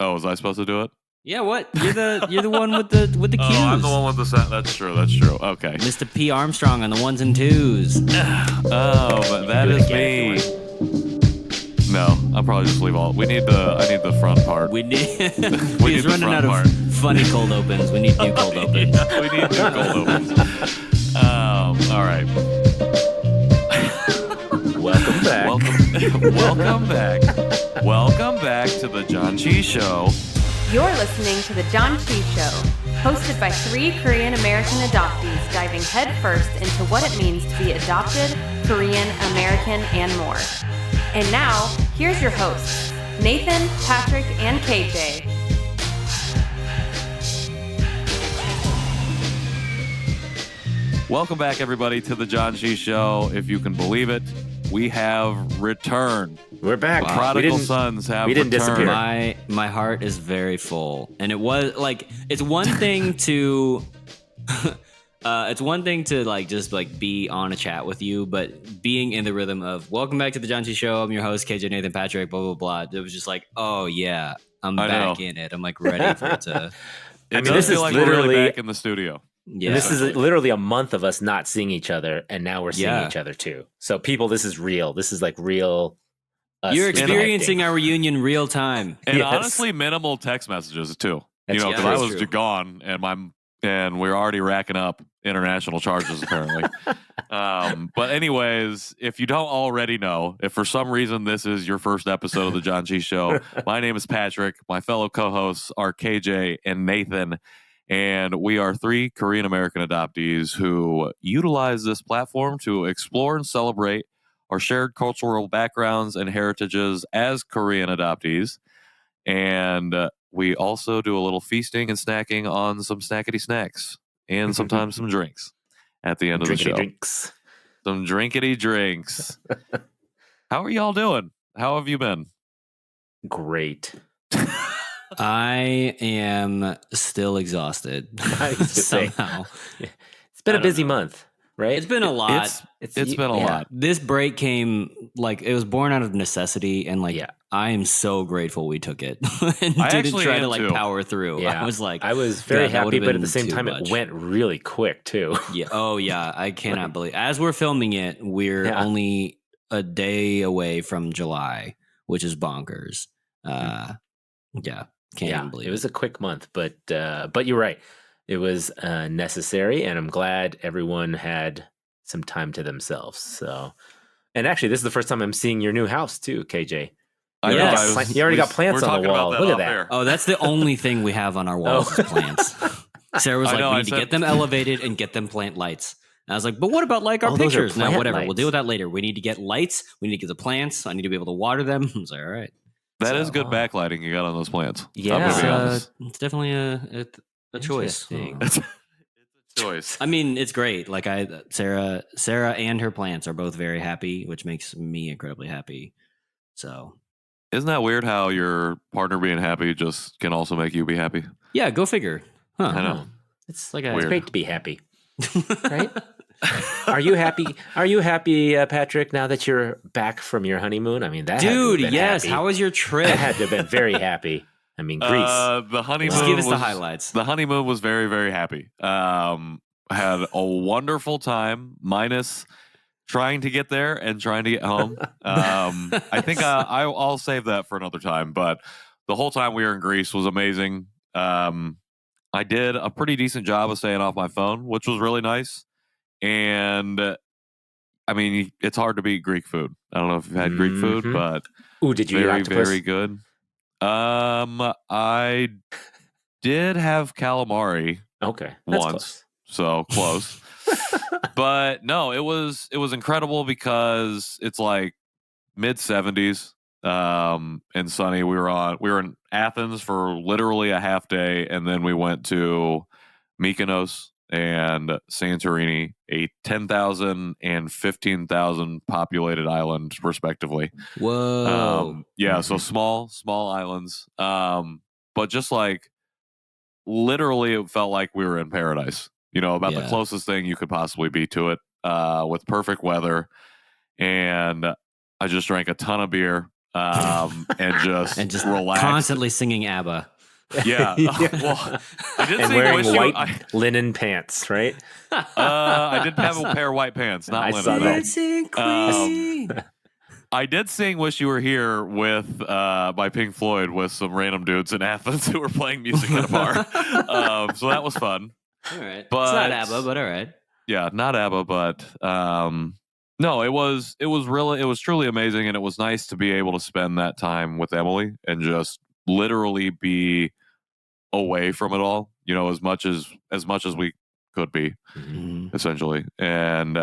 Oh, was I supposed to do it? Yeah, what? You're the one with the cues. Oh, I'm the one with the sound. That's true. Okay. Mr. P. Armstrong on the ones and twos. Oh, but that is me. No, I'll probably just leave all. I need the front part. We need. He's running out of funny cold opens. We need new cold opens. Yeah, we need new cold opens. All right. Welcome back. Welcome back to the Janchi Show. You're listening to the Janchi Show, hosted by 3 Korean American adoptees diving headfirst into what it means to be adopted, Korean American, and more. And now, here's your hosts, Nathan, Patrick, and KJ. Welcome back, everybody, to the Janchi Show. If you can believe it, we have returned. We're back. Wow. Prodigal sons have we didn't returned. disappear. My heart is very full, and it was like it's one thing to just be on a chat with you, but being in the rhythm of welcome back to the Janchi Show. I'm your host KJ Nathan Patrick. Blah blah blah. It was just like, oh yeah, I'm back in it. I'm like ready for it to. This is like literally we're really back in the studio. Yeah, this is literally a month of us not seeing each other, and now we're seeing each other too. So, people, this is real. This is like real. You're experiencing our reunion real time, and honestly, minimal text messages too. Because I was gone, and we're already racking up international charges apparently. But anyways, if you don't already know, if for some reason this is your first episode of the Janchi Show, my name is Patrick. My fellow co-hosts are KJ and Nathan. And we are 3 Korean American adoptees who utilize this platform to explore and celebrate our shared cultural backgrounds and heritages as Korean adoptees. And we also do a little feasting and snacking on some snackety snacks and sometimes some drinks at the end of the show. Some drinkity drinks. How are y'all doing? How have you been? Great. I am still exhausted somehow. It's been a busy month, right? It's been a lot. It's been a lot. This break came it was born out of necessity, and I am so grateful we took it and didn't try to power through. Yeah. I was very happy, but at the same time, it went really quick too. Yeah. Oh yeah. I cannot believe. As we're filming it, we're only a day away from July, which is bonkers. Yeah. Can't even believe it. It was a quick month, but you're right. It was necessary, and I'm glad everyone had some time to themselves. So, and actually, this is the first time I'm seeing your new house too, KJ. You already got plants on the wall. Look at that. There. Oh, that's the only thing we have on our walls is plants. Sarah was like, we need to get them elevated and get them plant lights. And I was like, but what about our pictures? No, whatever. Lights. We'll deal with that later. We need to get lights. We need to get the plants. I need to be able to water them. I was like, all right. That is good backlighting you got on those plants. Yeah, it's definitely a choice. It's a choice. I mean, it's great. Like Sarah and her plants are both very happy, which makes me incredibly happy. So, isn't that weird how your partner being happy just can also make you be happy? Yeah, go figure. Huh. I know. It's great to be happy, right? Are you happy? Are you happy, Patrick? Now that you're back from your honeymoon, I mean, that dude. Yes. Happy. How was your trip? That had to have been very happy. I mean, Greece. The honeymoon. Just give us the highlights. The honeymoon was very, very happy. Had a wonderful time, minus trying to get there and trying to get home. I think I'll save that for another time. But the whole time we were in Greece was amazing. I did a pretty decent job of staying off my phone, which was really nice. And I mean, it's hard to beat Greek food. I don't know if you've had Greek food, but did you eat octopus? Very good. I did have calamari. Okay, once, close. So close. But no, it was incredible because it's like mid-70s and sunny. We were in Athens for literally a half day, and then we went to Mykonos and Santorini, a 10,000 and 15,000 populated island, respectively. Whoa. So small islands. But just like literally it felt like we were in paradise. About the closest thing you could possibly be to it, with perfect weather. And I just drank a ton of beer. and just relax. Constantly singing ABBA. Yeah. Well, I did and sing wearing Wish white linen pants, right? I did have a pair of white pants, not linen. Saw that. I did sing "Wish You Were Here" with by Pink Floyd with some random dudes in Athens who were playing music at a bar. So that was fun. All right, but it's not ABBA, but all right. Yeah, not ABBA, but no, it was truly amazing, and it was nice to be able to spend that time with Emily and just literally be away from it all, as much as we could be, essentially. And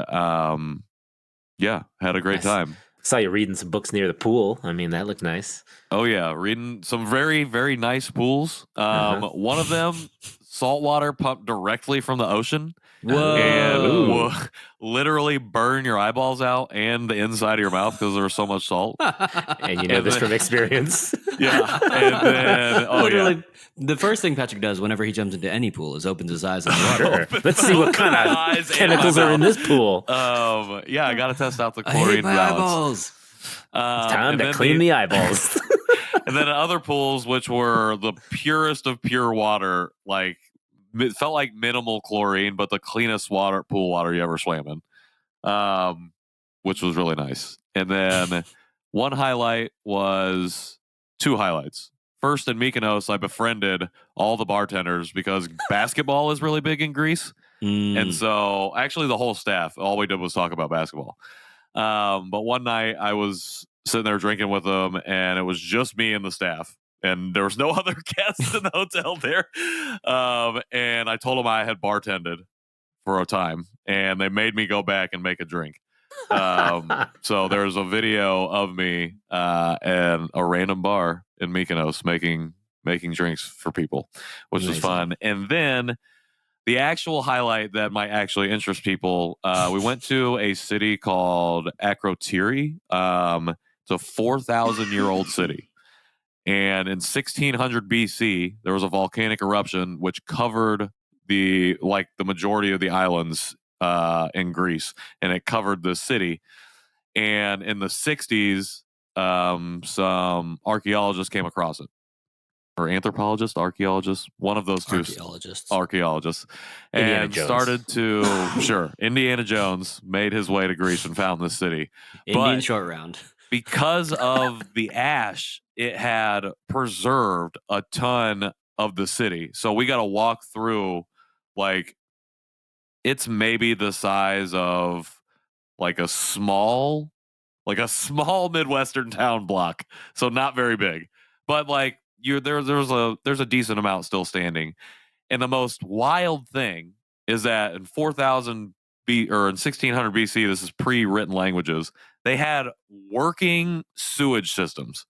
yeah, had a great time. Saw you reading some books near the pool. I mean, that looked nice. Oh yeah, reading some very, very nice pools. One of them, saltwater pumped directly from the ocean. Whoa. And will literally burn your eyeballs out and the inside of your mouth because there was so much salt. And you know this from experience. Yeah. And then, literally, the first thing Patrick does whenever he jumps into any pool is opens his eyes in the water. Sure. Let's see what kind of chemicals are in this pool. Yeah, I got to test out the I hate chlorine my balance. eyeballs. Time to clean the eyeballs. And then other pools, which were the purest of pure water, like it felt like minimal chlorine, but the cleanest pool water you ever swam in, which was really nice. And then two highlights. First, in Mykonos, I befriended all the bartenders because basketball is really big in Greece. And so actually the whole staff, all we did was talk about basketball. But one night I was sitting there drinking with them, and it was just me and the staff. And there was no other guests in the hotel there. And I told them I had bartended for a time, and they made me go back and make a drink. So there's a video of me at a random bar in Mykonos making drinks for people, which was fun. And then the actual highlight that might actually interest people, we went to a city called Akrotiri. It's a 4,000-year-old city. And in 1600 BC, there was a volcanic eruption which covered the majority of the islands in Greece, and it covered the city. And in the 60s, some archaeologists came across it, or archaeologists, one of those two archaeologists, and started to Indiana Jones made his way to Greece and found this city. Indian short round. Because of the ash, it had preserved a ton of the city. So we got to walk through, it's maybe the size of a small Midwestern town block. So not very big, but there's a decent amount still standing. And the most wild thing is that in 1600 BC, this is pre-written languages, they had working sewage systems.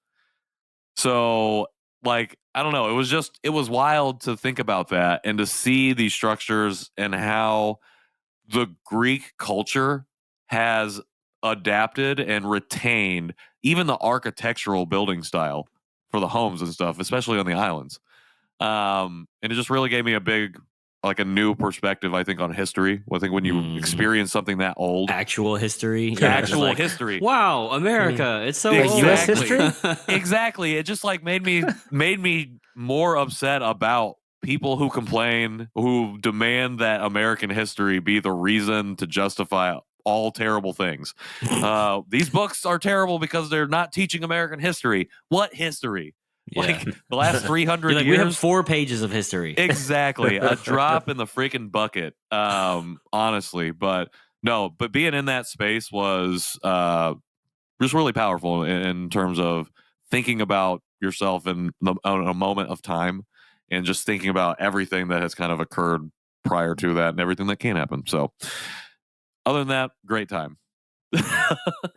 So, I don't know. It was wild to think about that and to see these structures and how the Greek culture has adapted and retained even the architectural building style for the homes and stuff, especially on the islands. And it just really gave me a new perspective, I think, on history. I think when you experience something that old, actual history, history. Wow, America! It's so old. U.S. history. Exactly. It just made me more upset about people who complain, who demand that American history be the reason to justify all terrible things. These books are terrible because they're not teaching American history. What history? Yeah. The last 300 years. We have 4 pages of history. Exactly. A drop in the freaking bucket. Honestly. But being in that space was just really powerful in terms of thinking about yourself in a moment of time and just thinking about everything that has kind of occurred prior to that and everything that can happen. So other than that, great time.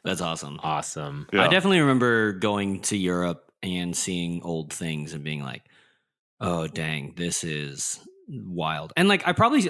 That's awesome. Awesome. Yeah. I definitely remember going to Europe and seeing old things and being like, oh, dang, this is wild. And I probably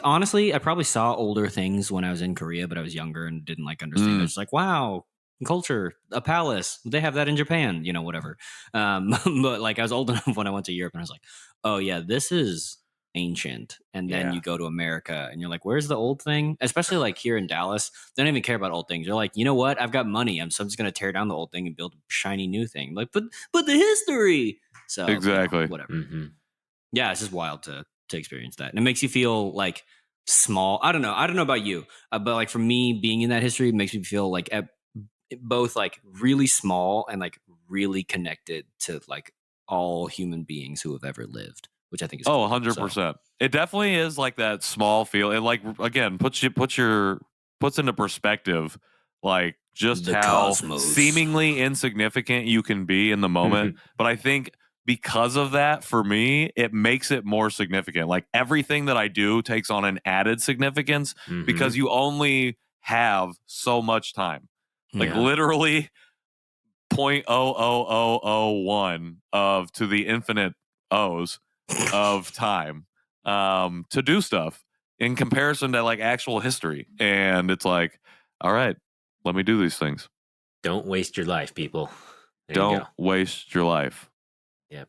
saw older things when I was in Korea, but I was younger and didn't understand. I was like, wow, culture, a palace. They have that in Japan, whatever. But I was old enough when I went to Europe and I was like, oh yeah, this is ancient, and then you go to America and you're like, where's the old thing? Especially like here in Dallas, they don't even care about old things. They're like, you know what, I've got money, so I'm just gonna tear down the old thing and build a shiny new thing. Like, but the history. So exactly, whatever. Yeah, it's just wild to experience that, and it makes you feel like small. I don't know about you, but like for me, being in that history makes me feel like both like really small and like really connected to like all human beings who have ever lived, which I think is cool. 100%. It definitely is like that small feel. It like again puts into perspective like just The how cosmos. seemingly insignificant you can be in the moment. But I think because of that, for me, it makes it more significant. Like everything that I do takes on an added significance because you only have so much time. Like literally 0.00001 of to the infinite O's of time to do stuff in comparison to like actual history. And it's like, all right, let me do these things. Don't waste your life, people. Don't waste your life. Yep.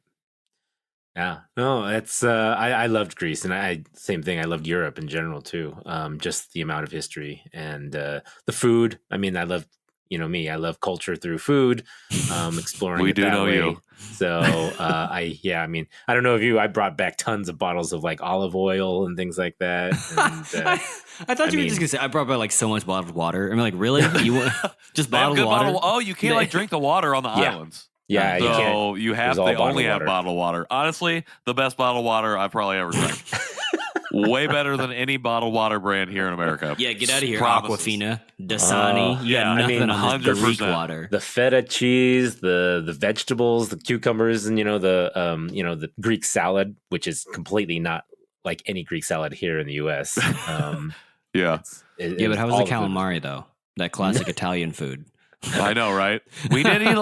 Yeah. No, it's I loved Greece, and same thing. I loved Europe in general too. Just the amount of history and the food. I mean, I love, you know me, I love culture through food, exploring We it do that know way. you. So I mean, I don't know if I brought back tons of bottles of like olive oil and things like that. And, I thought you were just gonna say I brought back like so much bottled water. I'm like, really? You want just They have bottled good water? Oh, you can't like drink the water on the islands. Yeah, you can't. So you have There's all they only bottled have water. bottled water. Honestly, the best bottled water I've probably ever drank. Way better than any bottled water brand here in America. Yeah, get out of here, Promises. Aquafina, Dasani. You got nothing on this Greek 100%. water. The feta cheese, the vegetables, the cucumbers, and the Greek salad, which is completely not like any Greek salad here in the U.S. Yeah. But how was the calamari though? That classic Italian food. I know, right? We did eat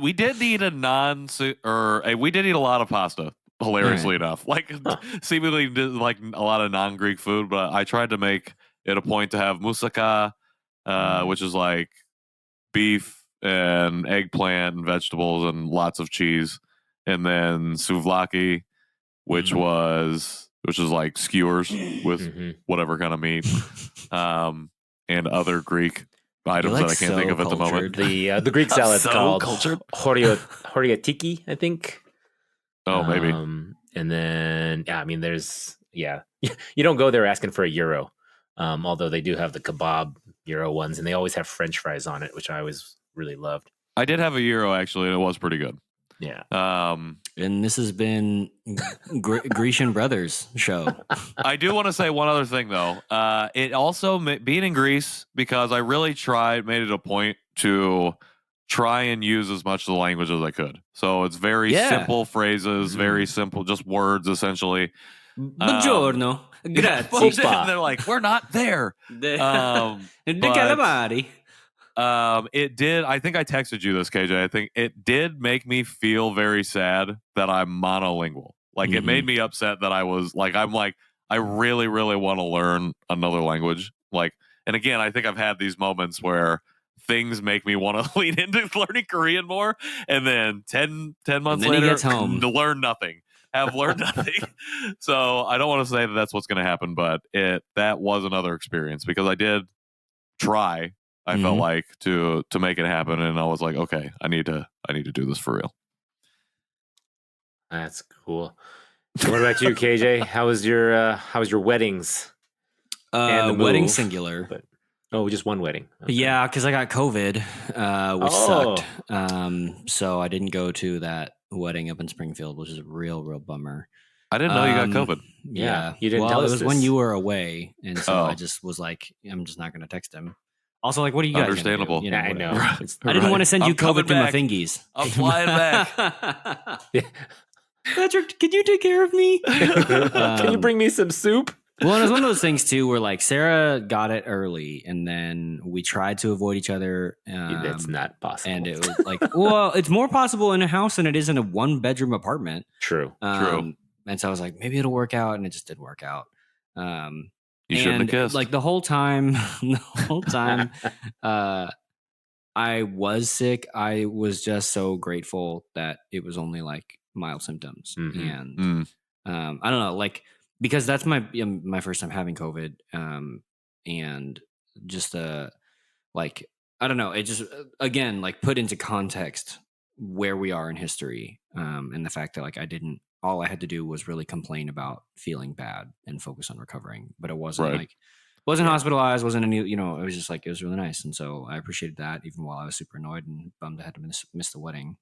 we did eat a lot of pasta. Hilariously enough, like seemingly like a lot of non-Greek food, but I tried to make it a point to have moussaka, which is like beef and eggplant and vegetables and lots of cheese, and then souvlaki, which is like skewers with whatever kind of meat, and other Greek items like that I can't think of at the moment. The Greek salad's called horiotiki, I think. Oh, maybe. And then, I mean, you don't go there asking for a gyro, although they do have the kebab gyro ones, and they always have French fries on it, which I always really loved. I did have a gyro actually, and it was pretty good. Yeah. And this has been Grecian Brothers show. I do want to say one other thing though. It also being in Greece, because I really made it a point to try and use as much of the language as I could. So it's very simple phrases, very simple, just words essentially. Buongiorno, grazie. And they're like, we're not there. The calamari. It did. I think I texted you this, KJ. I think it did make me feel very sad that I'm monolingual. Like it made me upset that I was like, I really, really want to learn another language. Like, and again, I think I've had these moments where things make me want to lean into learning Korean more, and then 10 months later, he gets home to learn nothing. Have learned nothing. So I don't want to say that that's what's going to happen, but that was another experience because I did try. I felt like to make it happen, and I was like, okay, I need to do this for real. That's cool. So what about you, KJ? How was your weddings? And the wedding singular. Just one wedding. Okay. Yeah, because I got COVID, which sucked. So I didn't go to that wedding up in Springfield, which is a real bummer. I didn't know you got COVID. Yeah, you didn't tell us it was this. when you were away, and so I just was like, I'm just not going to text him. Also, like, what are you guys understandable? You know, I know. I didn't want to send you COVID to my fingies. I'm flying back. Patrick, can you take care of me? Can you bring me some soup? Well, it was one of those things too, where like Sarah got it early, and then we tried to avoid each other. That's not possible. And it was like, well, it's more possible in a house than it is in a 1-bedroom apartment. True. True. And so I was like, maybe it'll work out, and it just didn't work out. You shouldn't have kissed. Like the whole time, I was sick. I was just so grateful that it was only like mild symptoms, and I don't know, like, because that's my first time having COVID, and just like, I don't know, it just again, like, put into context where we are in history, and the fact that like all I had to do was really complain about feeling bad and focus on recovering, but it wasn't like wasn't hospitalized, wasn't any, it was just like, it was really nice, and so I appreciated that even while I was super annoyed and bummed I had to miss the wedding.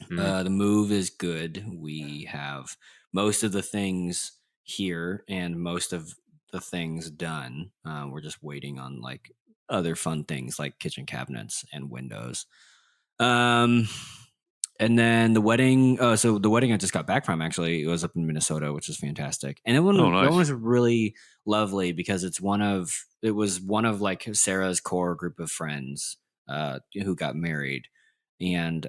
The move is good. We have most of the things here and most of the things done. We're just waiting on like other fun things like kitchen cabinets and windows. And then the wedding. So the wedding I just got back from, actually, it was up in Minnesota, which was fantastic. And that one was really lovely because it was one of like Sarah's core group of friends who got married, and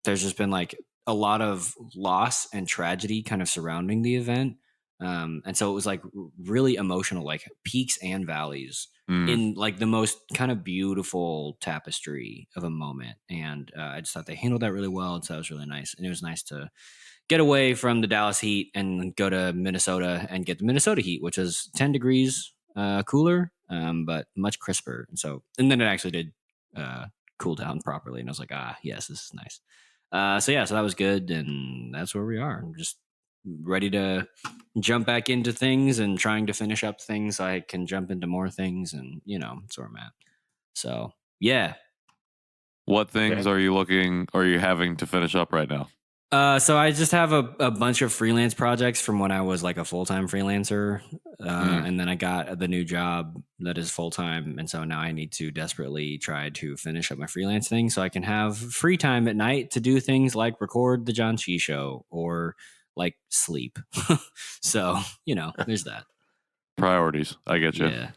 there's just been like a lot of loss and tragedy kind of surrounding the event. And so it was like really emotional, like peaks and valleys in like the most kind of beautiful tapestry of a moment. And I just thought they handled that really well. And so that was really nice. And it was nice to get away from the Dallas heat and go to Minnesota and get the Minnesota heat, which is 10 degrees cooler, but much crisper. And then it actually did cool down properly. And I was like, yes, this is nice. So that was good, and that's where we are. I'm just ready to jump back into things and trying to finish up things so I can jump into more things, and that's where I'm at. So yeah. What things are you having to finish up right now? So I just have a bunch of freelance projects from when I was like a full-time freelancer. And then I got the new job that is full-time. And so now I need to desperately try to finish up my freelance thing so I can have free time at night to do things like record the Janchi Show or like sleep. So, there's that. Priorities. I get you. Yeah.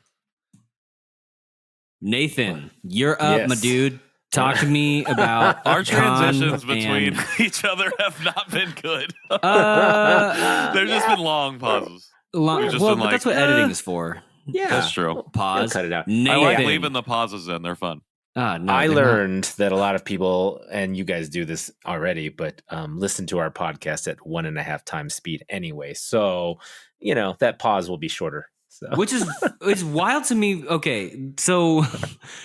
Nathan, you're up, my dude. Talk to me about our transitions between each other have not been good. There's just been long pauses. But that's what editing is for. Yeah, that's true. Pause. Cut it out. I like leaving the pauses in. They're fun. No, I learned that a lot of people, and you guys do this already, but listen to our podcast at 1.5 times speed anyway. So, that pause will be shorter. So. Which is it's wild to me. Okay, so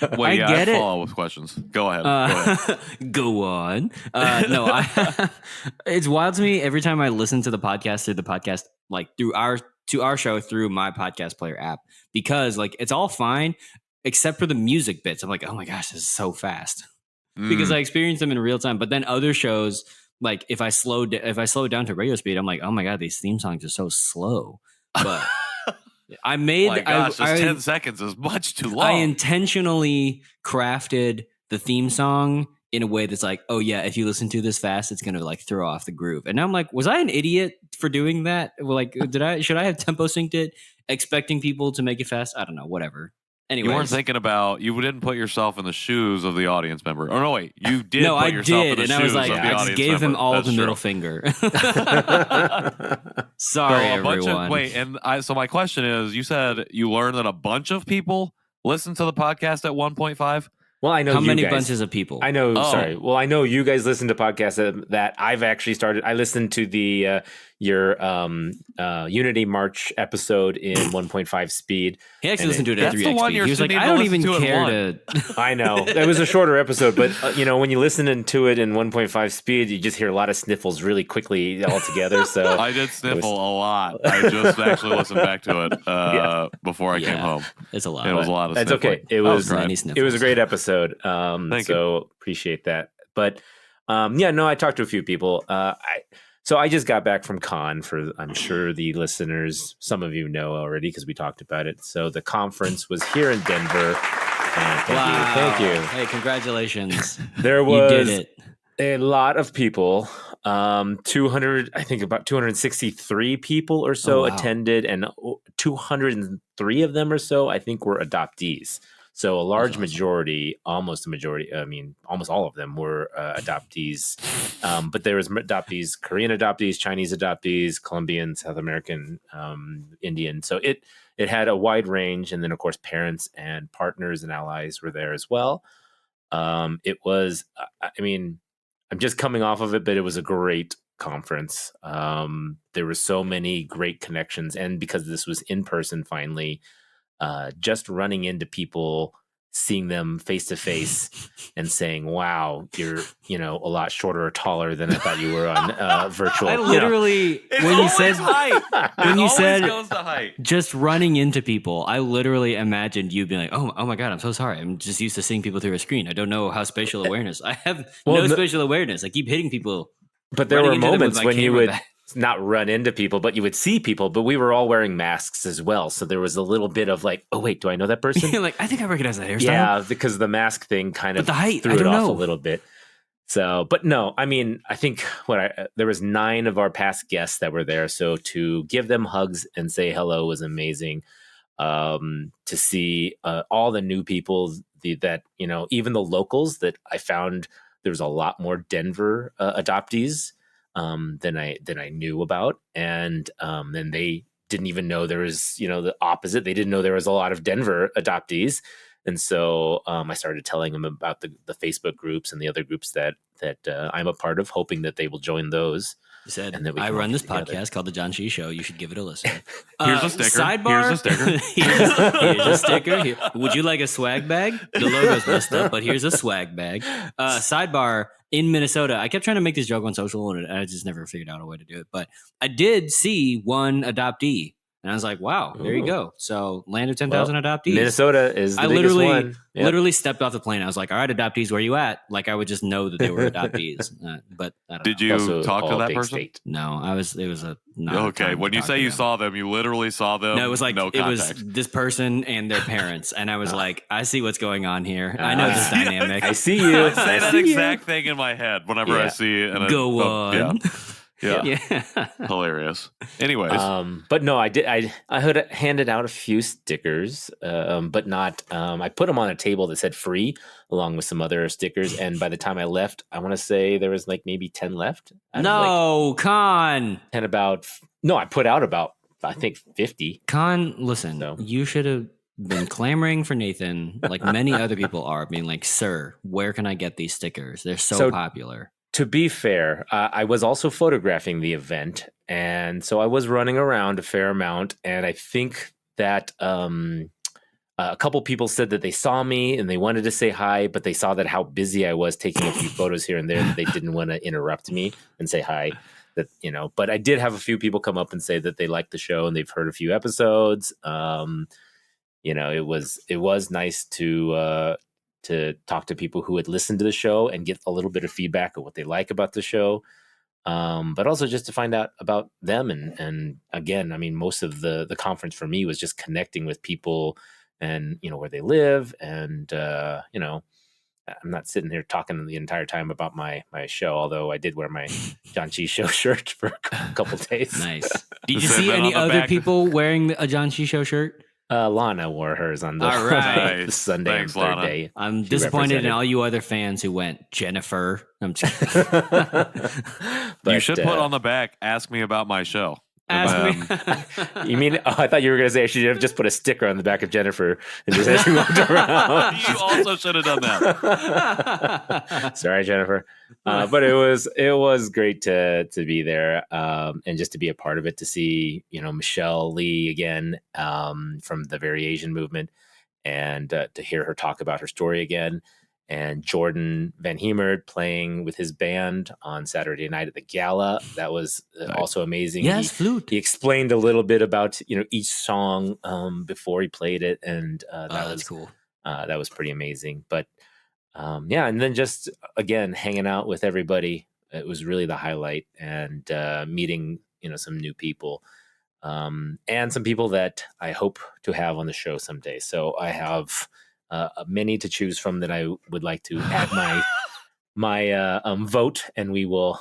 I get it. Follow with questions. Go ahead. Go on. No, it's wild to me every time I listen to the podcast through the podcast, like through our show through my podcast player app, because like it's all fine except for the music bits. I'm like, oh my gosh, this is so fast because I experience them in real time. But then other shows, like if I slow it down to radio speed, I'm like, oh my god, these theme songs are so slow. But I made. My gosh, 10 seconds is much too long. I intentionally crafted the theme song in a way that's like, oh yeah, if you listen to this fast, it's gonna like throw off the groove. And now I'm like, was I an idiot for doing that? Like, should I have tempo synced it, expecting people to make it fast? I don't know. Whatever. Anyways. You weren't thinking about. You didn't put yourself in the shoes of the audience member. Oh no, wait, you did. No, I did, and I was like, I just gave him all the middle finger. Sorry, everyone. So my question is: you said you learned that a bunch of people listen to the podcast at 1.5. Well, I know how many bunches of people. I know. Oh. Sorry. Well, I know you guys listen to podcasts that I've actually started. I listened to the your Unity March episode in 1.5 speed. He actually listened to it at 3x speed. He was like, I don't even care to. I know it was a shorter episode, but when you listen to it in 1.5 speed, you just hear a lot of sniffles really quickly all together. So I did sniffle a lot. I just actually listened back to it before I came home. It's a lot. It was a lot of. That's sniffling. Okay. It was a great episode. Thank you. Appreciate that. But I talked to a few people. So I just got back from Con I'm sure the listeners, some of you know already because we talked about it. So the conference was here in Denver. And thank you. Hey, congratulations. There was you did it. A lot of people. 200, I think about 263 people or so attended, and 203 of them or so, I think, were adoptees. So a large majority, almost all of them were adoptees. But there was adoptees, Korean adoptees, Chinese adoptees, Colombian, South American, Indian. So it had a wide range. And then, of course, parents and partners and allies were there as well. It was, I'm just coming off of it, but it was a great conference. There were so many great connections, and because this was in person finally, just running into people, seeing them face to face and saying, wow, you're, a lot shorter or taller than I thought you were on virtual. I literally, when you said goes to height. Just running into people, I literally imagined you being like, oh my God, I'm so sorry. I'm just used to seeing people through a screen. I don't know how spatial awareness. I have spatial awareness. I keep hitting people. But there were moments when you would not run into people, but you would see people, but we were all wearing masks as well. So there was a little bit of like, oh wait, do I know that person? Like, I think I recognize that hairstyle. Yeah, because the mask thing kind of the height, threw it off a little bit. So, but no, I mean, I think there was 9 of our past guests that were there. So to give them hugs and say hello was amazing. To see all the new people that, even the locals that I found, there's a lot more Denver adoptees than I knew about, and then they didn't even know there was the opposite. They didn't know there was a lot of Denver adoptees, and so I started telling them about the Facebook groups and the other groups that I'm a part of, hoping that they will join those. You said, and I run this podcast called The Janchi Show. You should give it a listen. Here's a sticker. Sidebar. Here's a sticker. here's a sticker. Here. Would you like a swag bag? The logo's messed up, but here's a swag bag. Sidebar. In Minnesota, I kept trying to make this joke on social, and I just never figured out a way to do it. But I did see one adoptee, and I was like, wow, there you go. So land of 10,000 adoptees. Minnesota is the biggest one. Yep. Literally stepped off the plane. I was like, all right, adoptees, where you at? Like, I would just know that they were adoptees. But I don't Did know. you Also, talk to all that big person? state. No, it was a not Okay, when you say you saw them, you literally saw them. No, it was like no it was context. this person and their parents, and I was like, I see what's going on here. I know this dynamic. I see you. I say that exact thing in my head whenever I see it. And Go on. Yeah. Hilarious. Anyways. But no, I handed out a few stickers, but not, I put them on a table that said free along with some other stickers. And by the time I left, I want to say there was like maybe 10 left. No, Con. And I put out about, I think 50. Con, listen, you should have been clamoring for Nathan like many other people are, being like, sir, where can I get these stickers? They're so popular. To be fair, I was also photographing the event, and so I was running around a fair amount, and I think that a couple people said that they saw me and they wanted to say hi, but they saw that how busy I was taking a few photos here and there that they didn't want to interrupt me and say hi. But I did have a few people come up and say that they liked the show and they've heard a few episodes. It was nice to talk to people who had listened to the show and get a little bit of feedback of what they like about the show. But also just to find out about them. And again, I mean, most of the conference for me was just connecting with people and, where they live. And, I'm not sitting here talking the entire time about my show, although I did wear my Janchi Show shirt for a couple days. Nice. Did you see any other people wearing a Janchi Show shirt? Lana wore hers on the, all right. the Sunday and third Lana. day. I'm disappointed in all you other fans who went, Jennifer. I'm just But, you should put on the back, ask me about my show. You mean, I thought you were going to say I should have just put a sticker on the back of Jennifer and just as we walked around. You also should have done that. Sorry, Jennifer. But it was great to be there and just to be a part of it, to see, Michelle Lee again from the Very Asian movement, and to hear her talk about her story again. And Jordan Van Hemert playing with his band on Saturday night at the gala. That was also amazing. Yes, flute. He explained a little bit about each song before he played it, and that was cool. That was pretty amazing. But and then just again hanging out with everybody. It was really the highlight, and meeting some new people, and some people that I hope to have on the show someday. So I have many to choose from that I would like to add my vote, and we will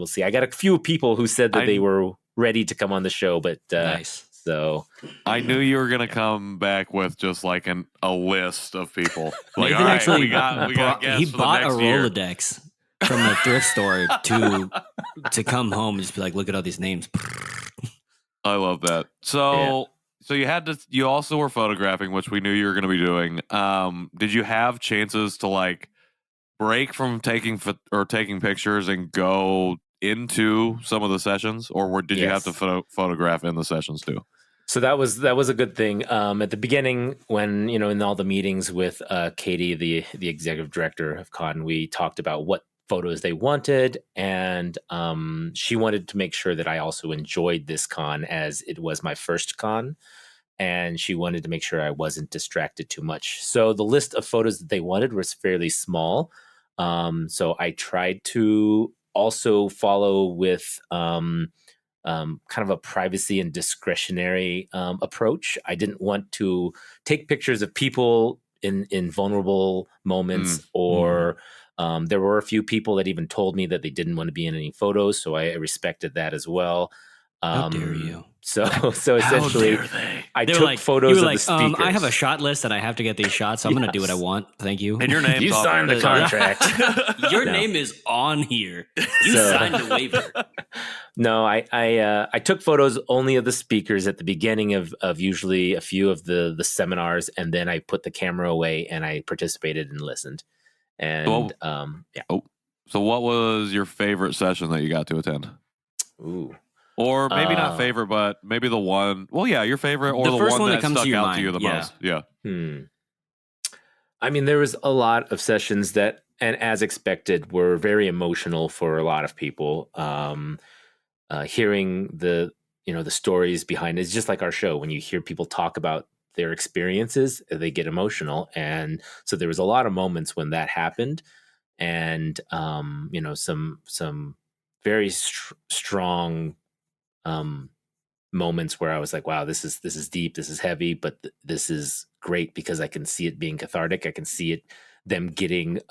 see. I got a few people who said that they were ready to come on the show, but nice. So I knew you were gonna come back with just like a list of people. Like, Nathan all right, actually we got guests he for the bought a next year. Rolodex from the thrift store to come home and just be like, look at all these names. I love that. So you also were photographing, which we knew you were going to be doing. Did you have chances to like break from taking pictures and go into some of the sessions, or did you have to photograph in the sessions too? So that was a good thing. At the beginning, when in all the meetings with Katie, the executive director of Con, we talked about what photos they wanted, and she wanted to make sure that I also enjoyed this con as it was my first con, and she wanted to make sure I wasn't distracted too much. So the list of photos that they wanted was fairly small. So I tried to also follow with kind of a privacy and discretionary approach. I didn't want to take pictures of people in vulnerable moments, or there were a few people that even told me that they didn't want to be in any photos, so I respected that as well. How dare you? So essentially, I took photos of the speakers. I have a shot list and I have to get these shots. So I'm going to do what I want. Thank you. And your name. You signed the contract. Your name is on here. You signed a waiver. No, I took photos only of the speakers at the beginning of usually a few of the seminars, and then I put the camera away and I participated and listened. And So what was your favorite session that you got to attend? Ooh. Or maybe not favorite, but maybe the one. Well, yeah, your favorite, or the one that stuck out to you the most. Yeah. I mean, there was a lot of sessions that, and as expected, were very emotional for a lot of people. Hearing the stories behind it, it's just like our show. When you hear people talk about their experiences, they get emotional, and so there was a lot of moments when that happened, and some very strong moments where I was like, wow, this is deep, this is heavy, but this is great because I can see it being cathartic. I can see them getting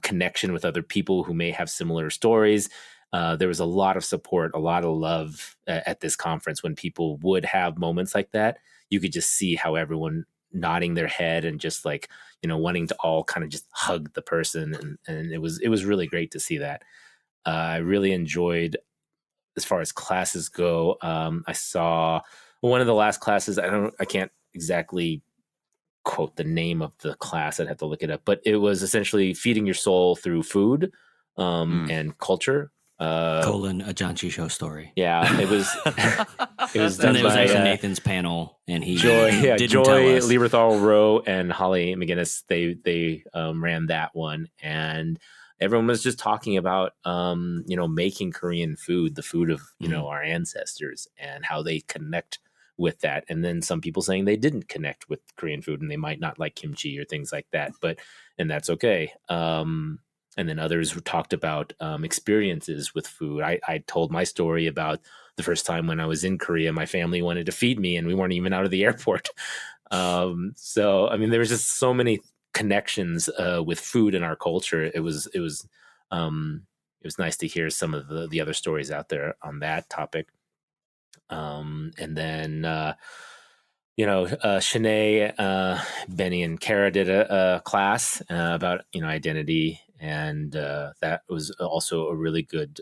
connection with other people who may have similar stories. There was a lot of support, a lot of love at this conference. When people would have moments like that, you could just see how everyone nodding their head and just like, wanting to all kind of just hug the person. And it was really great to see that. I really enjoyed, as far as classes go, I saw one of the last classes. I can't exactly quote the name of the class. I'd have to look it up, but it was essentially feeding your soul through food and culture. A Janchi Show story. Yeah, it was. It was done and it was by actually Nathan's panel, and he Joy didn't tell us. Lieberthal Rowe and Holly McGinnis. They ran that one, and everyone was just talking about, making Korean food, the food of, our ancestors, and how they connect with that. And then some people saying they didn't connect with Korean food and they might not like kimchi or things like that, and that's okay. And then others talked about experiences with food. I told my story about the first time when I was in Korea, my family wanted to feed me and we weren't even out of the airport. So, I mean, there was just so many connections with food in our culture. It was nice to hear some of the other stories out there on that topic. And then Shanae, Benny, and Kara did a class about identity, and that was also a really good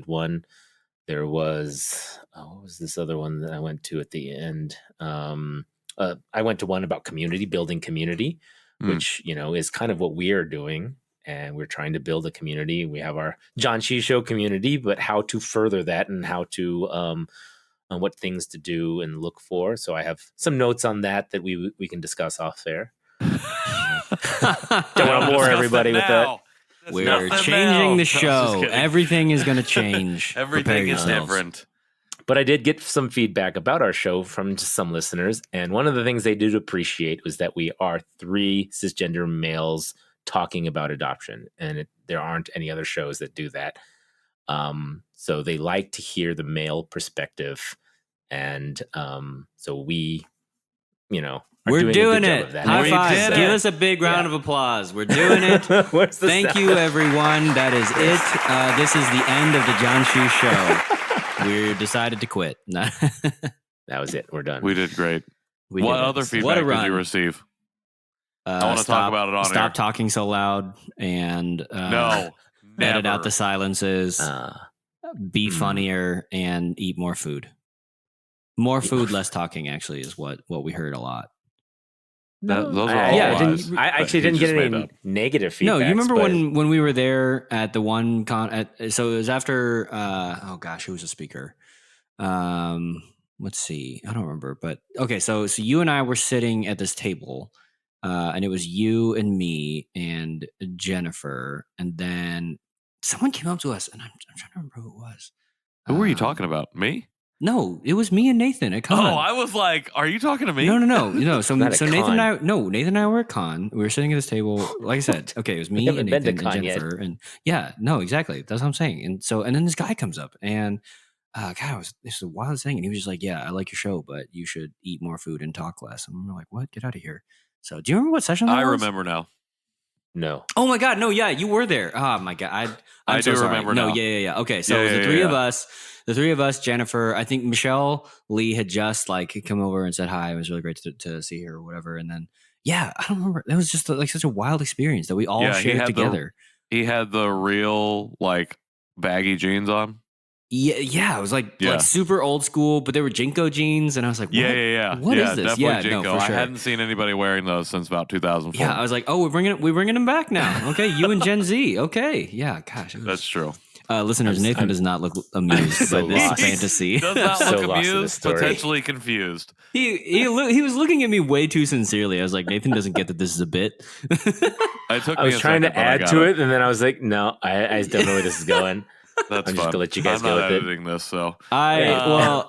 one. There was what was this other one that I went to at the end? I went to one about building community, which is kind of what we are doing, and we're trying to build a community. We have our Janchi Show community, but how to further that and how to what things to do and look for. So I have some notes on that we can discuss off there. Don't want to bore everybody with that. We're changing the show. Everything is going to change. Everything is different. But I did get some feedback about our show from some listeners, and one of the things they did appreciate was that we are 3 cisgender males talking about adoption, and there aren't any other shows that do that. So they like to hear the male perspective, and so we, we're doing it. High five! Give us a big round of applause. We're doing it. Thank you, everyone. That is it. This is the end of the Janchi Show. We decided to quit. That was it. We're done. We did great. What other feedback did you receive? I want to talk about it on Stop talking so loud and no, edit out the silences. Be funnier and eat more food. More food, less talking. Actually, is what we heard a lot. Those are all lies. I actually didn't get any negative feedback. No, you remember when we were there at the one so it was after who was the speaker? Let's see. I don't remember, but okay, so you and I were sitting at this table, and it was you and me and Jennifer, and then someone came up to us, and I'm trying to remember who it was. Who were you talking about? Me? No, it was me and Nathan at Con. Oh, I was like, are you talking to me? No. So Nathan and I were at Con. We were sitting at this table. Like I said, okay, it was me and Nathan and Jennifer. And exactly. That's what I'm saying. And then this guy comes up and this is the wildest thing. And he was just like, yeah, I like your show, but you should eat more food and talk less. And we're like, what? Get out of here. So do you remember what session that was? I remember now. No. Oh my God. No, yeah, you were there. Oh my God. I do remember now. No, yeah. Okay. So the three of us, Jennifer, I think Michelle Lee had just like come over and said hi. It was really great to see her or whatever. And then, I don't remember. That was just like such a wild experience that we all shared together. He had the real like baggy jeans on. Yeah, it was like super old school, but they were Jinko jeans, and I was like, what is this? Definitely Jinko. No, for sure. I hadn't seen anybody wearing those since about 2004. Yeah, I was like, oh, we're bringing them back now. Okay, you and Gen Z. Okay, yeah, gosh, that's true. Listeners, Nathan does not look amused by this fantasy. Does not look amused, potentially confused. He was looking at me way too sincerely. I was like, Nathan doesn't get that this is a bit. I was trying to add to it, and then I was like, no, I don't know where this is going. That's I'm fun. just gonna let you guys go with editing this, so I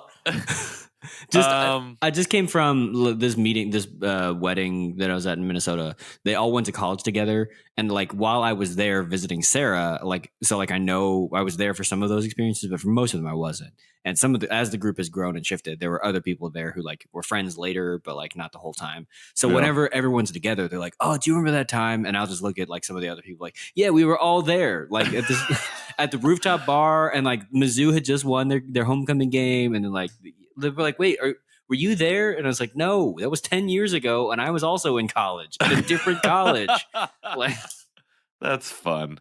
just came from this meeting, this wedding that I was at in Minnesota. They all went to college together, and like while I was there visiting Sarah, I know I was there for some of those experiences, but for most of them I wasn't. And as the group has grown and shifted, there were other people there who like were friends later, but like not the whole time. So whenever everyone's together, they're like, "Oh, do you remember that time?" And I'll just look at like some of the other people, like, "Yeah, we were all there, like at this at the rooftop bar, and like Mizzou had just won their homecoming game, and then like they were like, wait, were you there?" And I was like, "No, that was 10 years ago, and I was also in college at a different college." Like, that's fun.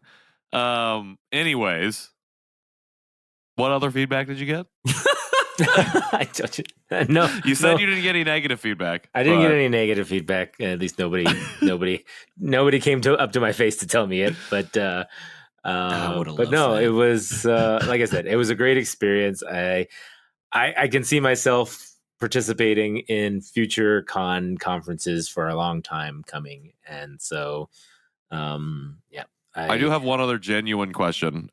Anyways. What other feedback did you get? I told you. No, you said you didn't get any negative feedback. I didn't get any negative feedback. At least nobody came up to my face to tell me it. But no, it was like I said, it was a great experience. I can see myself participating in future conferences for a long time coming, and so I do have one other genuine question.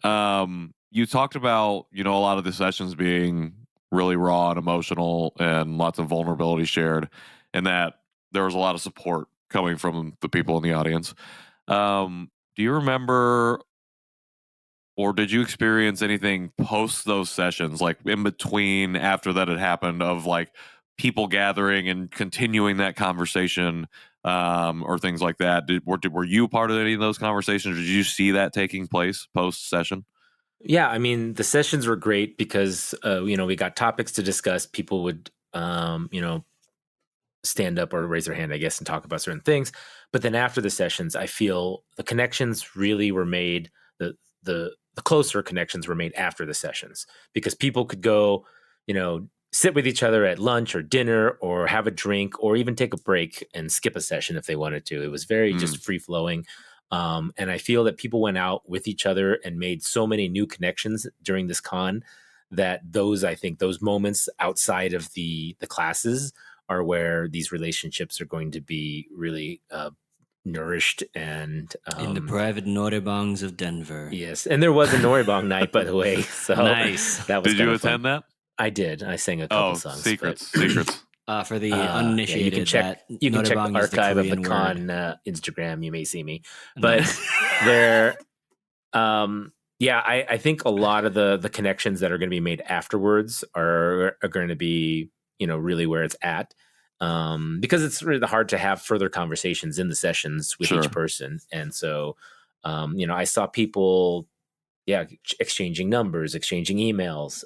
You talked about, a lot of the sessions being really raw and emotional and lots of vulnerability shared, and that there was a lot of support coming from the people in the audience. Do you remember, or did you experience anything post those sessions, like in between after that had happened, of like people gathering and continuing that conversation, or things like that? Were you part of any of those conversations? Did you see that taking place post session? Yeah, I mean, the sessions were great because, we got topics to discuss. People would, stand up or raise their hand, I guess, and talk about certain things. But then after the sessions, I feel the connections really were made, the closer connections were made after the sessions, because people could go, sit with each other at lunch or dinner or have a drink or even take a break and skip a session if they wanted to. It was very just free flowing. And I feel that people went out with each other and made so many new connections during this con that I think those moments outside of the classes are where these relationships are going to be really nourished and in the private Norebongs of Denver. Yes, and there was a Norebong night, by the way. So nice. That was Did you attend that? I did. I sang a couple songs. Secrets. For the uninitiated, you can check the archive of the con Instagram. You may see me, but there. I think a lot of the connections that are going to be made afterwards are going to be, really where it's at, because it's really hard to have further conversations in the sessions with each person, and so, I saw people. Exchanging numbers, exchanging emails.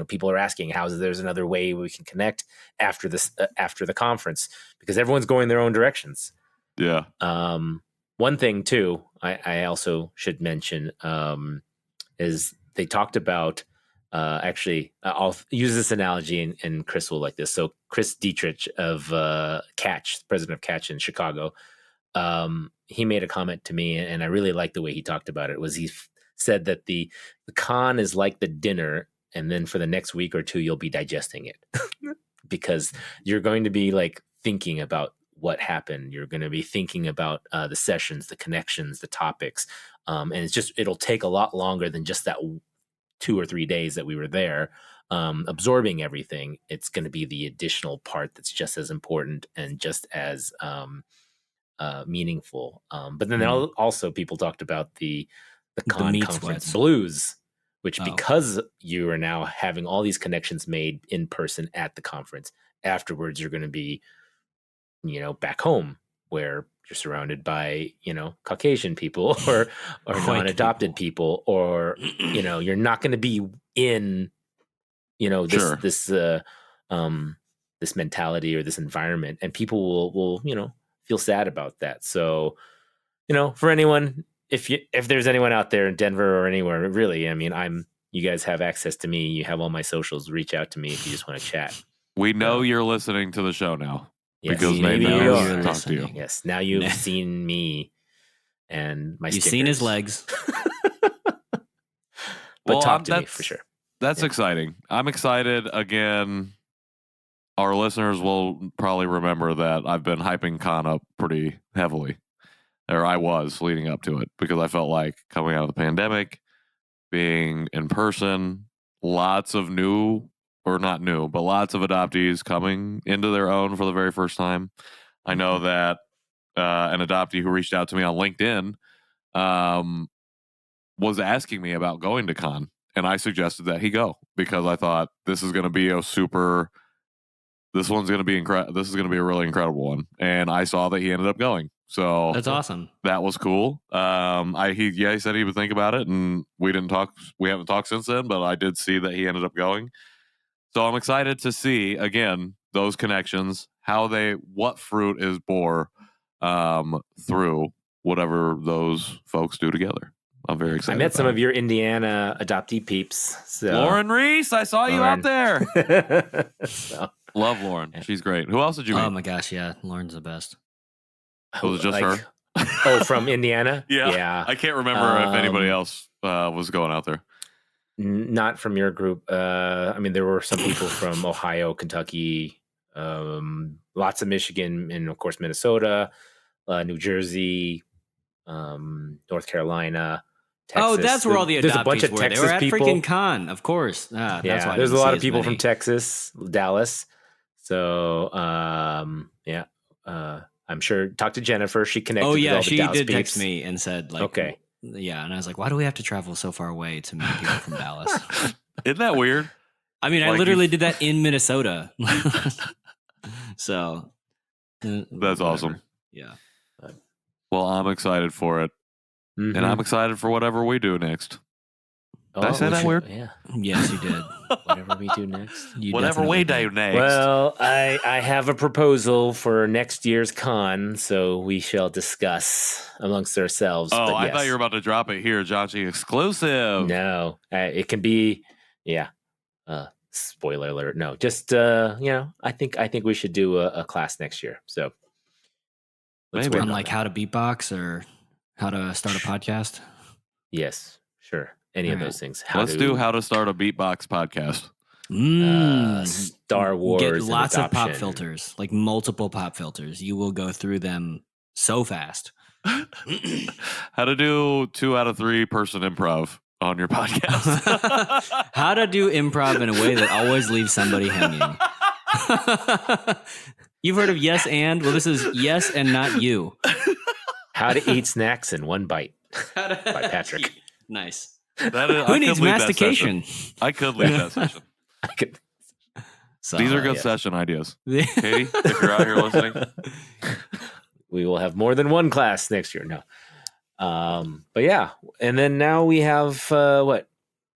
People are asking there's another way we can connect after this, after the conference, because everyone's going their own directions. Yeah. One thing too, I also should mention, is they talked about Actually, I'll use this analogy, and Chris will like this. So Chris Dietrich of Catch, president of Catch in Chicago, he made a comment to me, and I really liked the way he talked about it. Was he said that the con is like the dinner, and then for the next week or two, you'll be digesting it because you're going to be like thinking about what happened. You're going to be thinking about the sessions, the connections, the topics, and it'll take a lot longer than just that 2 or 3 days that we were there, absorbing everything. It's going to be the additional part that's just as important and just as meaningful. But then also people talked about the conference sweats. Blues, which because you are now having all these connections made in person at the conference, afterwards you're going to be, back home where you're surrounded by, Caucasian people or non-adopted people, or, you're not going to be in, this mentality or this environment, and people will feel sad about that. So, for anyone, if there's anyone out there in Denver or anywhere, really, I mean, you guys have access to me. You have all my socials. Reach out to me if you just want to chat. We know you're listening to the show now. Yes, because maybe you're talk to you. Yes, now you've seen me and my You've stickers. seen his legs. But talk to me for sure. That's exciting. I'm excited. Again, our listeners will probably remember that I've been hyping Con up pretty heavily. Or I was leading up to it, because I felt like coming out of the pandemic, being in person, lots of lots of adoptees coming into their own for the very first time. I know that an adoptee who reached out to me on LinkedIn was asking me about going to Con, and I suggested that he go, because I thought this is going to be this one's going to be this is going to be a really incredible one, and I saw that he ended up going. So that's awesome. That was cool. He said he would think about it, and we didn't talk. We haven't talked since then, but I did see that he ended up going. So I'm excited to see, again, those connections, what fruit is bore through whatever those folks do together. I'm very excited. I met some of your Indiana adoptee peeps. So. Lauren Reese, I saw you out there. Love Lauren. She's great. Who else did you meet? Oh my gosh, yeah. Lauren's the best. Was it just her? From Indiana? Yeah. I can't remember if anybody else was going out there. Not from your group. I mean, there were some people from Ohio, Kentucky, lots of Michigan, and of course Minnesota, New Jersey, North Carolina, Texas. Oh, that's where all the adoptees There's a bunch of were. Texas they were at people. Freaking Con, of course. That's why there's a lot of people from Texas, Dallas. So, I'm sure. Talk to Jennifer. She connected. Oh yeah, with all she the Dallas did peeps. text me and said like, okay. Yeah, and I was like, why do we have to travel so far away to meet people from Dallas? Isn't that weird? I mean, I literally did that in Minnesota. So that's awesome. Yeah. Well, I'm excited for it, and I'm excited for whatever we do next. Did I say that weird? Yeah. Yes, you did. Whatever we do next. Whatever we do next. Well, I have a proposal for next year's con, so we shall discuss amongst ourselves. Oh, I thought you were about to drop it here, Janchi exclusive. No, it can be, spoiler alert. No, just I think we should do a class next year. So maybe on like how to beatbox or how to start a podcast. Yes, sure. Any of those things. Let's do how to start a beatbox podcast. Star Wars. Get lots of pop filters, like multiple pop filters. You will go through them so fast. How to do 2 out of 3 person improv on your podcast. How to do improv in a way that always leaves somebody hanging. You've heard of yes and? Well, this is yes and not you. How to eat snacks in one bite by Patrick. Nice. Who needs mastication? I could lead that session. So, these are good session ideas. Katie, if you're out here listening. We will have more than one class next year. No. But yeah. And then now we have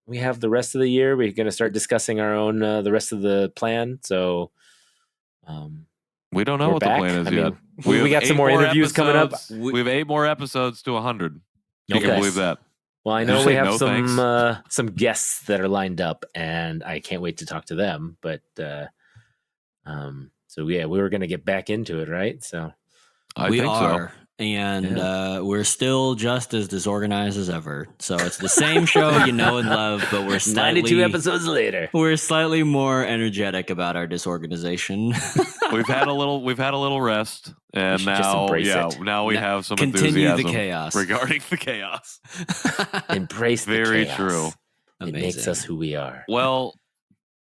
we have the rest of the year. We're going to start discussing our own the rest of the plan. So we don't know what the plan is yet. We got some more interviews coming up. We have 8 more episodes to 100. You can believe that. Well, I know we have some guests that are lined up, and I can't wait to talk to them. But so yeah, we were going to get back into it, right? So we are. And we're still just as disorganized as ever. So it's the same show you know and love, but we're slightly 92 episodes later. We're slightly more energetic about our disorganization. we've had a little rest, and now we have some continue enthusiasm the chaos regarding the chaos. Embrace the Very chaos. true. It makes us who we are. Well,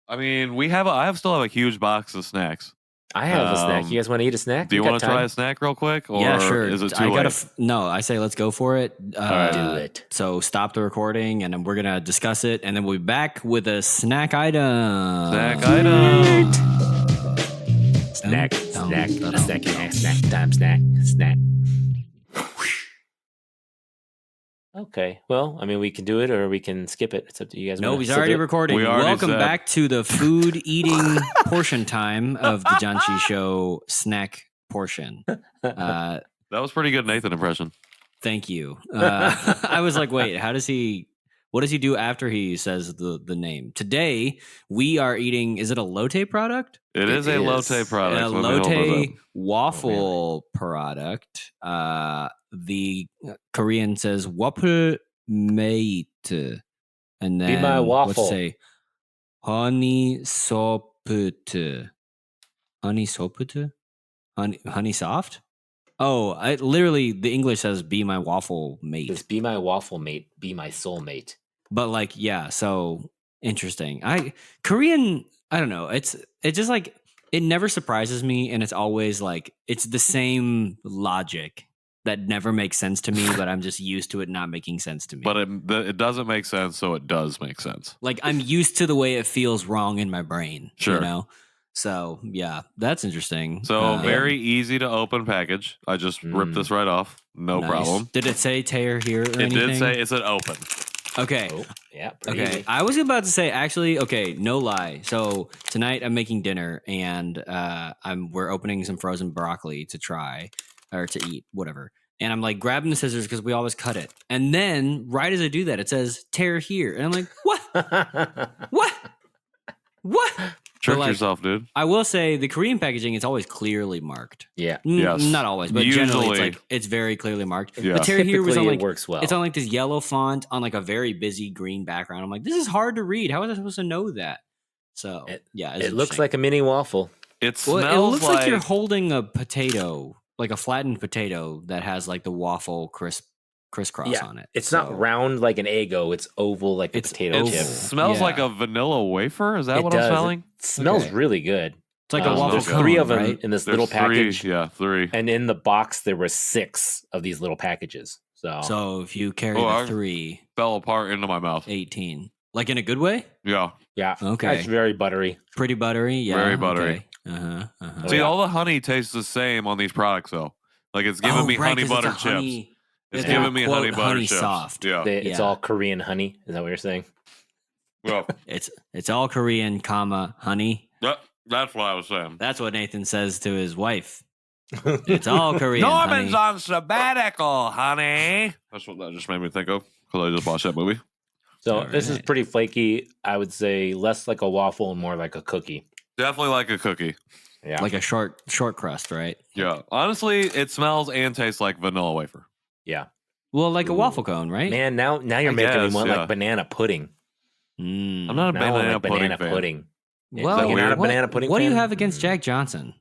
I mean, I still have a huge box of snacks. I have a snack. You guys want to eat a snack? Do you want to try a snack real quick? Or yeah, sure. Is it too late? No, I say let's go for it. Do it. So stop the recording, and then we're going to discuss it, and then we'll be back with a snack item. Snack item. Snack time, snack. Okay. Well, I mean, we can do it or we can skip it. It's up to you guys. No, he's already recording. Welcome back to the food eating portion time of the Janchi Show snack portion. That was pretty good Nathan impression. Thank you. I was like, wait, what does he do after he says the name? Today, we are eating, is it a Lotte product? It is a Lotte product. A Lotte waffle product. The Korean says waffle mate, and then be my waffle. Let's say honey soft, honey soft. Oh, literally the English says be my waffle mate. It's be my waffle mate, be my soulmate. But like, yeah, so interesting. Korean, I don't know. It's just like it never surprises me, and it's always like it's the same logic that never makes sense to me, but I'm just used to it not making sense to me. But it doesn't make sense, so it does make sense. Like I'm used to the way it feels wrong in my brain. Sure. You know? So yeah, that's interesting. So very easy to open package. I just ripped this right off. No problem. Did it say tear here or anything? It did say it said open. Okay. Oh, yeah. Okay. Easy. I was about to say actually, okay, no lie. So tonight I'm making dinner and we're opening some frozen broccoli to try or to eat, whatever. And I'm like grabbing the scissors because we always cut it. And then right as I do that, it says tear here. And I'm like, what? What? Trick yourself, dude. I will say the Korean packaging is always clearly marked. Yeah. Yes. Not always, but generally it's very clearly marked. Yeah. But tear here was on like, works well. It's on like this yellow font on like a very busy green background. I'm like, this is hard to read. How was I supposed to know that? So it looks like a mini waffle. It smells it looks like you're holding a potato, like a flattened potato that has like the waffle crisscross on it. It's not round like an Eggo. It's oval like a potato chip. It smells like a vanilla wafer. Is that what I'm smelling? It smells really good. It's like a waffle There's cone, 3 of them right? in this little package. 3. Yeah, 3. And in the box, there were 6 of these little packages. So if you carry the 3, fell apart into my mouth. 18. Like in a good way? Yeah. Yeah. Okay. It's very buttery. Pretty buttery. Yeah. Very buttery. Okay. See, all the honey tastes the same on these products, though. Like it's giving me honey butter chips. It's giving me honey butter chips. Soft. Yeah. It's all Korean honey. Is that what you're saying? Well, it's all Korean, honey. That's what I was saying. That's what Nathan says to his wife. It's all Korean. Norman's honey. on sabbatical, honey. That's what that just made me think of because I just watched that movie. So this is pretty flaky. I would say less like a waffle and more like a cookie. Definitely like a cookie. Yeah. Like a short crust, right? Yeah. Honestly, it smells and tastes like vanilla wafer. Yeah. Well, like a waffle cone, right? Man, now you're making me want like banana pudding. I'm not a banana pudding. Well, you're not a banana pudding. What do you fan? have against Jack Johnson?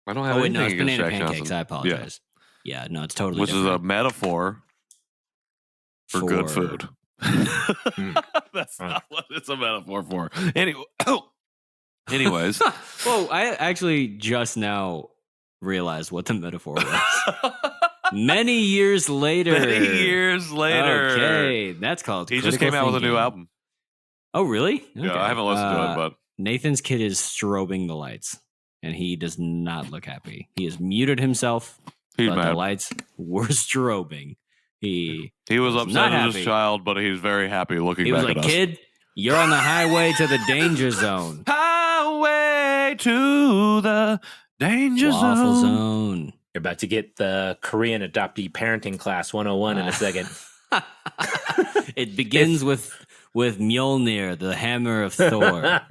I don't have anything it's against banana Jack pancakes. Johnson. I apologize. Yeah, no, it's totally Which different. is a metaphor for good food. That's not what it's a metaphor for. Anyways. Whoa, I actually just now realized what the metaphor was. Many years later. Okay, that's called He just came out with a new album. Oh, really? Okay. Yeah, I haven't listened to it, but Nathan's kid is strobing the lights, and he does not look happy. He has muted himself, he's but mad. the lights were strobing. He was upset at his child, but he's very happy looking back at us. He was like, kid, you're on the highway to the danger zone. Highway to the danger Waffle zone. zone. You're about to get the Korean Adoptee Parenting Class 101 in a second. It begins with Mjolnir, the hammer of Thor.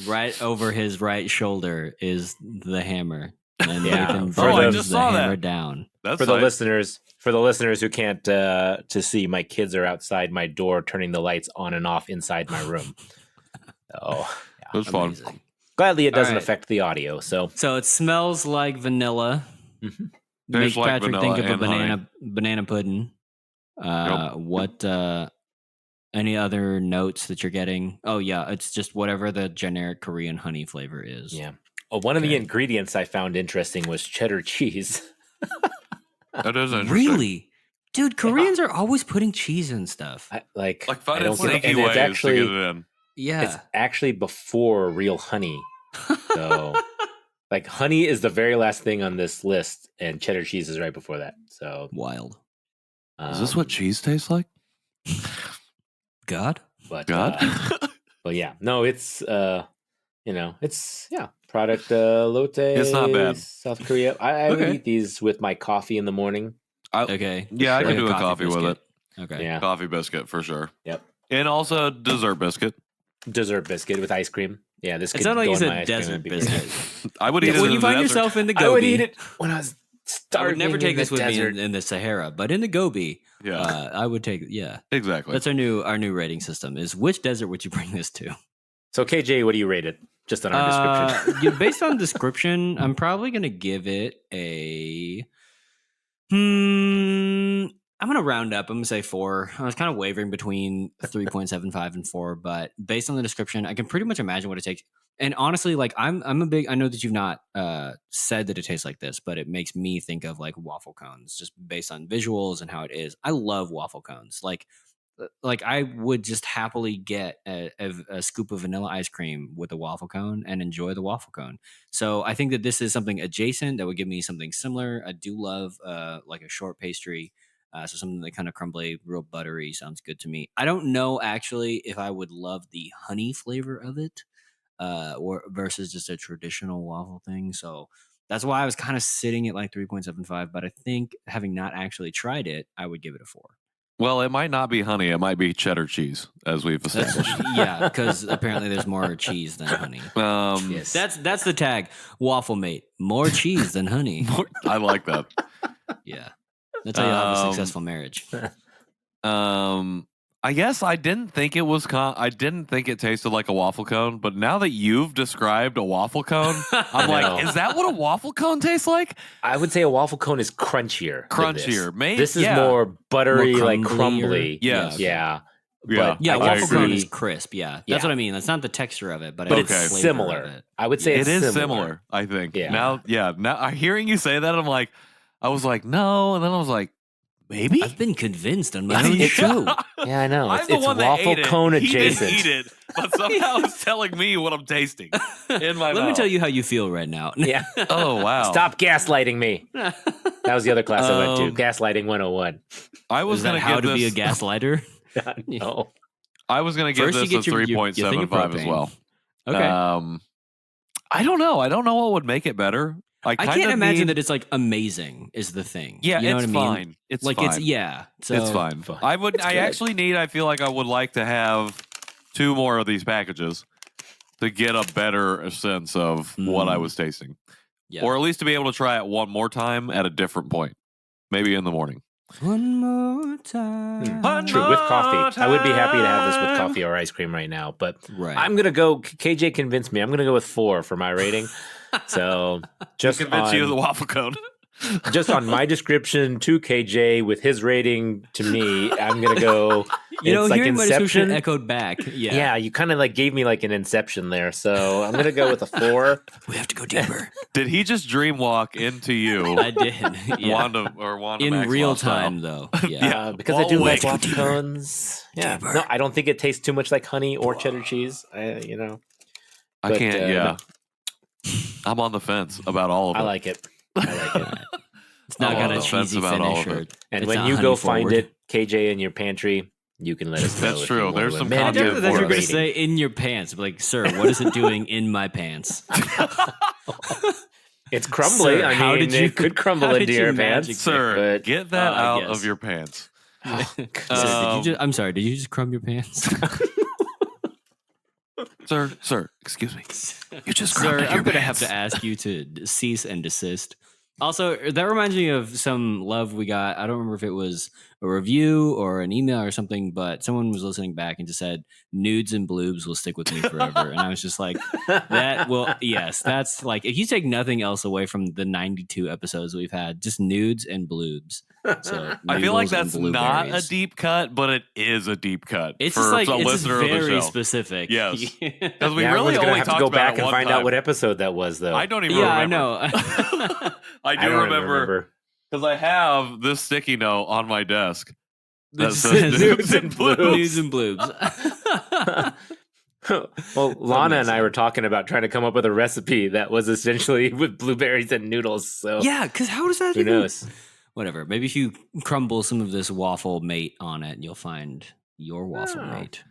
Right over his right shoulder is the hammer, and Nathan brings the hammer down. That's for the listeners. For the listeners who can't to see, my kids are outside my door, turning the lights on and off inside my room. Oh, it was fun. Gladly, it doesn't affect the audio. So it smells like vanilla. Mm-hmm. Makes like Patrick think of a banana pudding. What? Any other notes that you're getting? Oh yeah, it's just whatever the generic Korean honey flavor is. Yeah. Oh, one of the ingredients I found interesting was cheddar cheese. That is interesting. Really? Dude, Koreans are always putting cheese in stuff. Fun sneaky ways to get it in. Yeah. It's actually before real honey. So, honey is the very last thing on this list, and cheddar cheese is right before that. So wild. Is this what cheese tastes like? God? But yeah. No, it's product Lotte. It's not bad. South Korea. I would eat these with my coffee in the morning. Okay. Yeah, I can do a coffee biscuit. with it. Okay. Yeah. Coffee biscuit for sure. Yep. And also dessert biscuit. Dessert biscuit with ice cream. Yeah, this could sounded like go you in my said ice desert cream. biscuit. I would eat it when in you the find desert. yourself in the Gobi. I would eat it when I was I starving. would never take this with desert. me in the Sahara, but in the Gobi, I would take. Yeah, exactly. That's our new rating system. Is which desert would you bring this to? So KJ, what do you rate it? Just on our description. Based on description, I'm probably gonna give it a. I'm gonna round up. I'm gonna say 4. I was kind of wavering between 3.75 and 4, but based on the description, I can pretty much imagine what it takes. And honestly, I'm a big. I know that you've not said that it tastes like this, but it makes me think of waffle cones, just based on visuals and how it is. I love waffle cones. Like I would just happily get a scoop of vanilla ice cream with a waffle cone and enjoy the waffle cone. So I think that this is something adjacent that would give me something similar. I do love a short pastry. So something that kind of crumbly, real buttery sounds good to me. I don't know actually if I would love the honey flavor of it, or versus just a traditional waffle thing. So that's why I was kind of sitting at 3.75. But I think having not actually tried it, I would give it a 4. Well, it might not be honey. It might be cheddar cheese, as we've established. Yeah, because apparently there's more cheese than honey. Yes. That's the tag. Waffle mate, more cheese than honey. I like that. Yeah. That's how you have a successful marriage. I guess I didn't think it was. I didn't think it tasted like a waffle cone. But now that you've described a waffle cone, I'm like, is that what a waffle cone tastes like? I would say a waffle cone is crunchier. Crunchier, maybe. This is more buttery, crumbly. Yes. Yeah. Waffle cone is crisp. Yeah, that's what I mean. That's not the texture of it, but it's similar. I would say it is similar. I think. Yeah. Now, hearing you say that, I was like, no, and then I was like, maybe. I've been convinced on my own show. Yeah, I know. I'm the one waffle that ate cone it. adjacent. He didn't eat it, but somehow it's telling me what I'm tasting in my mouth. Let me tell you how you feel right now. Yeah. Oh wow. Stop gaslighting me. That was the other class I went to. Gaslighting 101. I was going to how to be a gaslighter. No. I was going to give this a 3.75 as well. Okay. I don't know. I don't know what would make it better. I can't imagine that it's amazing is the thing. Yeah, you know it's what I mean? fine. It's fine. So it's fine. I would like to have 2 more of these packages to get a better sense of what I was tasting. Yeah. Or at least to be able to try it one more time at a different point. Maybe in the morning. One more time. True, with coffee. I would be happy to have this with coffee or ice cream right now, but I'm going to go, KJ convinced me, I'm going to go with 4 for my rating. So just convince you of the waffle cone. Just on my description to KJ with his rating to me, I'm going to go. Hearing my description echoed back. Yeah. Yeah, you kind of gave me an inception there. So I'm going to go with a 4. We have to go deeper. Did he just dream walk into you? I did. Yeah. Wanda in Maxwell real style. time, though. Yeah, because I do like waffle cones. Yeah. No, I don't think it tastes too much like honey or cheddar cheese. I can't. Yeah. I'm on the fence about all of it. I like it. It's not got a cheesy finish. And when you go find it, KJ, in your pantry, you can let us know. That's true. There's some content for it. You're going to say in your pants. Sir, what is it doing in my pants? It's crumbly. Sir, it could crumble into your pants. Sir, get that out of your pants. I'm sorry. Did you just crumb your pants? Sir, excuse me. You just Sir, crumbed your I'm going to pants. have to ask you to cease and desist. Also, that reminds me of some love we got. I don't remember if it was a review or an email or something, but someone was listening back and just said, nudes and bloobs will stick with me forever. And I was just like, that's like, if you take nothing else away from the 92 episodes we've had, just nudes and bloobs. So I feel like that's not a deep cut, but it is a deep cut. It's for just like, a it's listener very of the show. Specific. Yes. Because we really only only have talked to go about back it and one find time. out what episode that was, though. I don't even I remember. know. I do remember. Because I have this sticky note on my desk that says nudes and bloobs. Nudes and bloobs. Well, Lana and I were talking about trying to come up with a recipe that was essentially with blueberries and noodles. So yeah, because how does that who knows? Whatever. Maybe if you crumble some of this waffle mate on it, you'll find your waffle mate.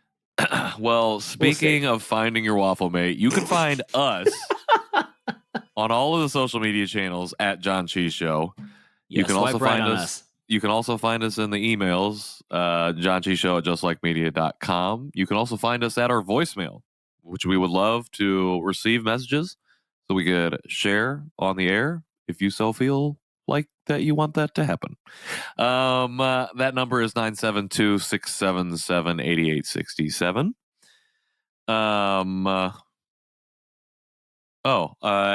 Well, speaking of finding your waffle mate, you can find us on all of the social media channels at Janchi Show. You can also find us. You can also find us in the emails, janchishow@justlikemedia.com. You can also find us at our voicemail, which we would love to receive messages so we could share on the air if you so feel like that you want that to happen. That number is 972-677-8867. I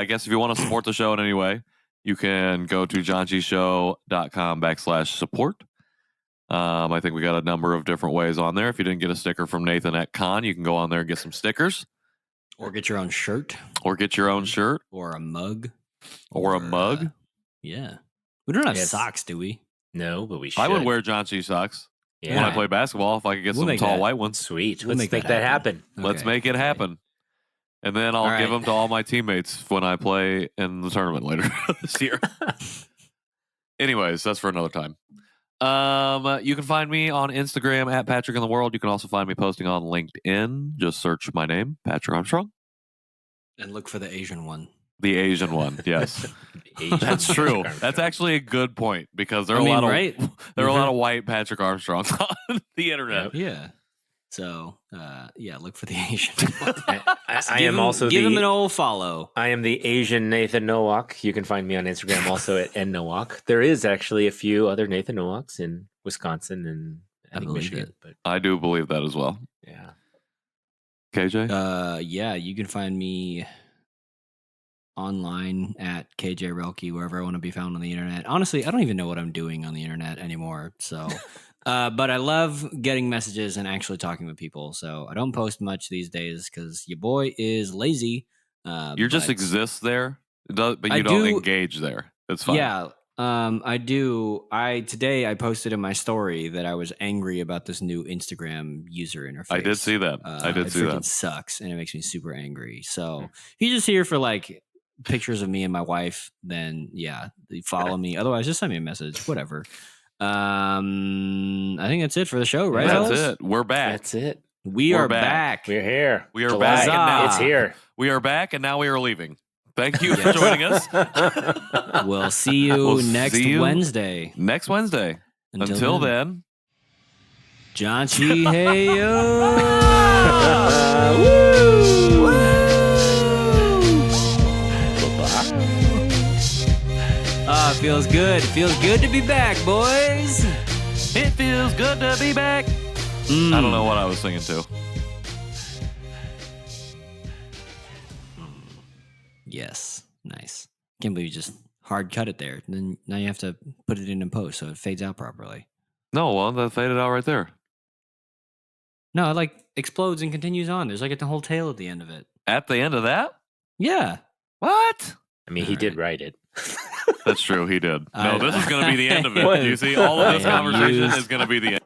guess if you want to support the show in any way, you can go to janchishow.com/support. I think we got a number of different ways on there. If you didn't get a sticker from Nathan at Con, you can go on there and get some stickers. Or get your own shirt. Or get your own shirt. Or a mug. Or a mug. Yeah. We don't have socks, do we? No, but we should. I would wear Janchi socks when I play basketball if I could get some tall white ones. Sweet. Let's make that happen. Okay. Let's make it happen. And then I'll give them to all my teammates when I play in the tournament later this year. Anyways, that's for another time. You can find me on Instagram at Patrick in the World. You can also find me posting on LinkedIn. Just search my name, Patrick Armstrong. And look for the Asian one. The Asian one, yes. That's true. That's actually a good point because there are a lot of white Patrick Armstrongs on the internet. Yeah. So, look for the Asian one. Give him an old follow. I am the Asian Nathan Nowak. You can find me on Instagram also at nnowak. There is actually a few other Nathan Nowaks in Wisconsin and I think Michigan. But I do believe that as well. Yeah. KJ? You can find me online at KJ Relke, wherever I want to be found on the internet. Honestly, I don't even know what I'm doing on the internet anymore. So, but I love getting messages and actually talking with people. So I don't post much these days because your boy is lazy. You just exist there, but you don't engage there. It's fine. Yeah, I do. Today I posted in my story that I was angry about this new Instagram user interface. I did see that. It sucks and it makes me super angry. So if you're just here for like pictures of me and my wife, then follow me. Otherwise, just send me a message. Whatever. I think that's it for the show, right? That's it. We're back. That's it. We're back. We're here. We are back. And now it's here. We are back, and now we are leaving. Thank you for joining us. We'll see you next Wednesday. Next Wednesday. Until then. Janchi, hey yo. Feels good. Feels good to be back, boys. It feels good to be back. I don't know what I was singing to. Yes. Nice. Can't believe you just hard cut it there. Then now you have to put it in post so it fades out properly. No, well, that faded out right there. No, it like explodes and continues on. There's like a whole tail at the end of it. At the end of that? Yeah. What? I mean, he did write it. That's true. He did. No, this is going to be the end of it. You see, all of this conversation is going to be the end.